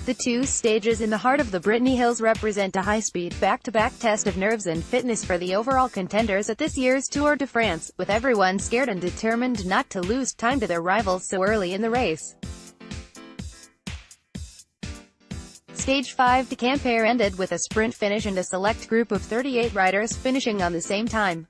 The two stages in the heart of the Brittany Hills represent a high-speed, back-to-back test of nerves and fitness for the overall contenders at this year's Tour de France, with everyone scared and determined not to lose time to their rivals so early in the race. Stage 5 de Quimper ended with a sprint finish and a select group of 38 riders finishing on the same time.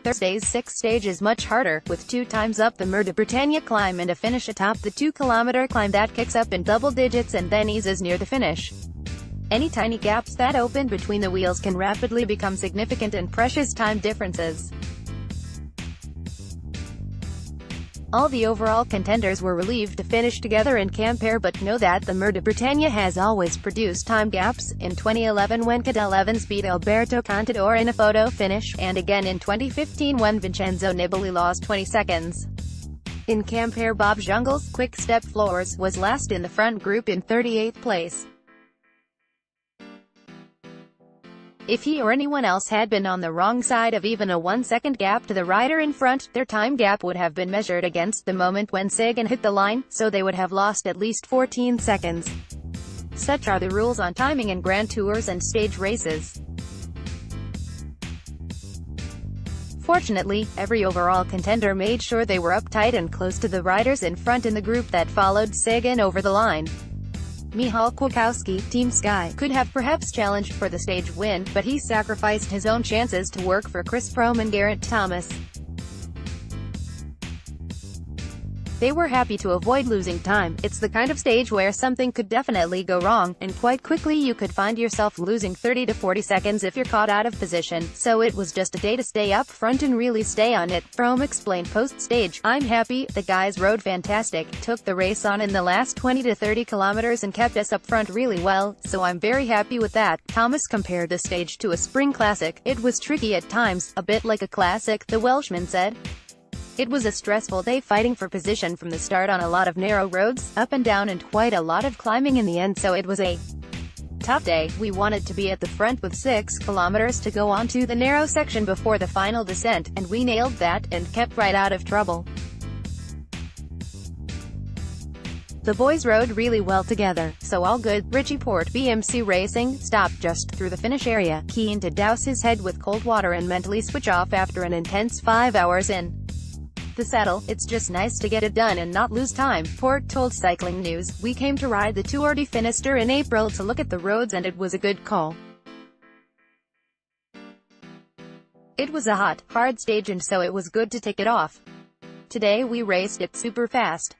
Thursday's sixth stage is much harder, with 2 times up the Mur de Bretagne climb and a finish atop the 2-kilometre climb that kicks up in double digits and then eases near the finish. Any tiny gaps that open between the wheels can rapidly become significant and precious time differences. All the overall contenders were relieved to finish together in Quimper, but know that the Mur de Bretagne has always produced time gaps, in 2011 when Cadel Evans beat Alberto Contador in a photo finish, and again in 2015 when Vincenzo Nibali lost 20 seconds. In Quimper, Bob Jungels' Quick Step Floors was last in the front group in 38th place. If he or anyone else had been on the wrong side of even a 1-second gap to the rider in front, their time gap would have been measured against the moment when Sagan hit the line, so they would have lost at least 14 seconds. Such are the rules on timing in Grand Tours and stage races. Fortunately, every overall contender made sure they were uptight and close to the riders in front in the group that followed Sagan over the line. Michał Kwiatkowski, Team Sky, could have perhaps challenged for the stage win, but he sacrificed his own chances to work for Chris Froome and Geraint Thomas. They were happy to avoid losing time. It's the kind of stage where something could definitely go wrong, and quite quickly you could find yourself losing 30 to 40 seconds if you're caught out of position, so it was just a day to stay up front and really stay on it, Froome explained post-stage. I'm happy, the guys rode fantastic, took the race on in the last 20 to 30 kilometers and kept us up front really well, so I'm very happy with that. Thomas compared the stage to a spring classic. It was tricky at times, a bit like a classic, the Welshman said. It was a stressful day fighting for position from the start on a lot of narrow roads, up and down and quite a lot of climbing in the end, so it was a tough day. We wanted to be at the front with 6 kilometers to go onto the narrow section before the final descent, and we nailed that, and kept right out of trouble. The boys rode really well together, so all good. Richie Porte, BMC Racing, stopped just through the finish area, keen to douse his head with cold water and mentally switch off after an intense 5 hours in the saddle. It's just nice to get it done and not lose time, Porte told Cycling News. We came to ride the Tour de Finistère in April to look at the roads and it was a good call. It was a hot, hard stage and so it was good to take it off. Today we raced it super fast.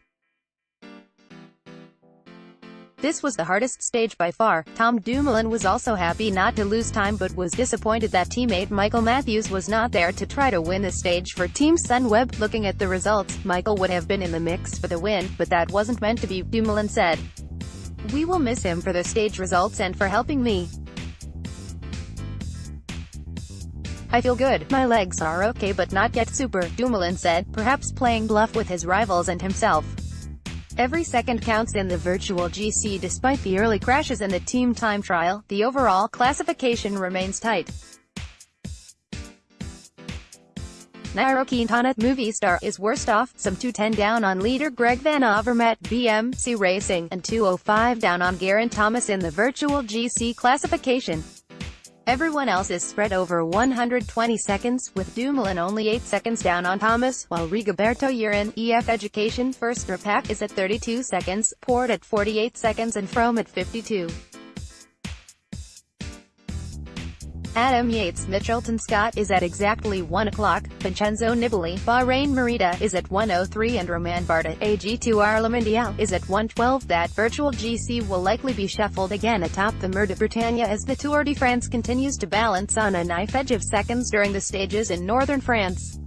This was the hardest stage by far. Tom Dumoulin was also happy not to lose time but was disappointed that teammate Michael Matthews was not there to try to win the stage for Team Sunweb. Looking at the results, Michael would have been in the mix for the win, but that wasn't meant to be, Dumoulin said. We will miss him for the stage results and for helping me. I feel good. My legs are okay but not yet super, Dumoulin said, perhaps playing bluff with his rivals and himself. Every second counts in the virtual GC. Despite the early crashes in the team time trial, the overall classification remains tight. Nairo Quintana, Movistar, is worst off, some 2:10 down on leader Greg Van Avermaet, BMC Racing, and 2:05 down on Geraint Thomas in the virtual GC classification. Everyone else is spread over 120 seconds, with Dumoulin only 8 seconds down on Thomas, while Rigoberto Urán, EF Education First Repack is at 32 seconds, Porte at 48 seconds and Froome at 52. Adam Yates, Mitchelton Scott is at exactly 1 o'clock, Vincenzo Nibali, Bahrain Merida, is at 1:03 and Romain Bardet, AG2R Le Mondial, is at 1:12. That virtual GC will likely be shuffled again atop the Mur de Bretagne as the Tour de France continues to balance on a knife edge of seconds during the stages in northern France.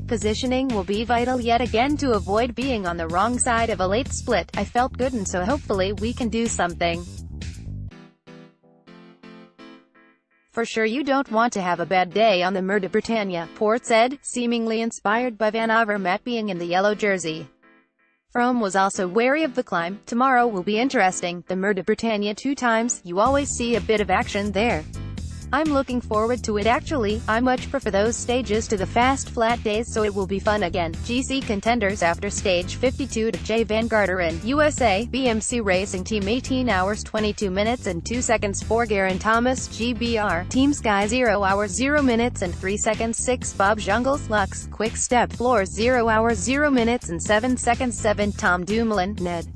Positioning will be vital yet again to avoid being on the wrong side of a late split. I felt good and so hopefully we can do something. For sure you don't want to have a bad day on the Mur de Bretagne, Porte said, seemingly inspired by Van Avermaet being in the yellow jersey. Froome was also wary of the climb. Tomorrow will be interesting. The Mur de Bretagne 2 times, you always see a bit of action there. I'm looking forward to it actually. I much prefer those stages to the fast flat days, so it will be fun again. GC contenders after stage 52 to J. Van Garderen, USA, BMC Racing Team 18 hours 22 minutes and 2 seconds 4 Geraint Thomas, GBR, Team Sky 0 hours 0 minutes and 3 seconds 6 Bob Jungels, Lux, Quick Step Floors 0 hours 0 minutes and 7 seconds 7 Tom Dumoulin, Ned.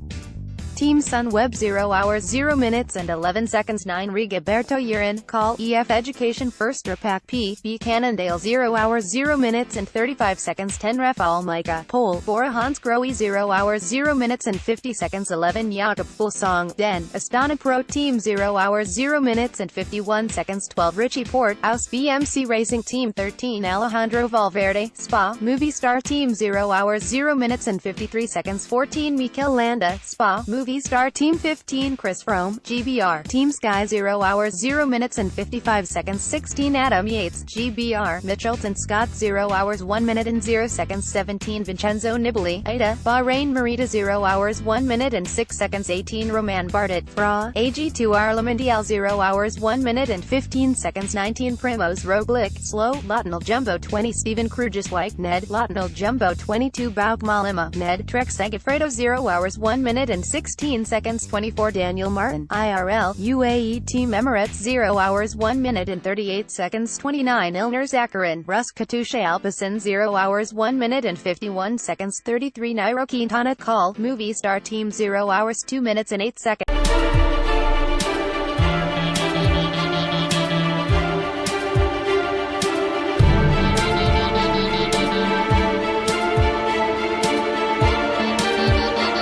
Team Sunweb 0 hours 0 minutes and 11 seconds 9 Rigoberto Urán, Call, EF Education First Pack P. B. Cannondale 0 hours 0 minutes and 35 seconds 10 Rafael Micah, Pole, Bora Hans Grohe 0 hours 0 minutes and 50 seconds 11 Jakob Fuglsang, Den, Astana Pro Team 0 hours 0 minutes and 51 seconds 12 Richie Porte, Aus BMC Racing Team 13 Alejandro Valverde, Spa, Movistar Team 0 hours 0 minutes and 53 seconds 14 Mikel Landa, Spa, Movistar Team 15 Chris Froome, GBR, Team Sky 0 hours 0 minutes and 55 seconds 16 Adam Yates, GBR, Mitchelton Scott 0 hours 1 minute and 0 seconds 17 Vincenzo Nibali, Ida, Bahrain Merida 0 hours 1 minute and 6 seconds 18 Romain Bardet, Fra, AG2 Arla Mondial 0 hours 1 minute and 15 seconds 19 Primoz Roglic, Slow, Lotnal Jumbo 20 Steven Kruijswijk, Ned, Lotnal Jumbo 22 Bouk Malema, Ned, Trek Segafredo 0 hours 1 minute and 16 seconds 24 Daniel Martin, IRL, UAE Team Emirates 0 hours 1 minute and 38 seconds 29 Ilnur Zakarin, Russ Katusha Alpecin 0 hours 1 minute and 51 seconds 33 Nairo Quintana, Call, Movistar Team 0 hours 2 minutes and 8 seconds.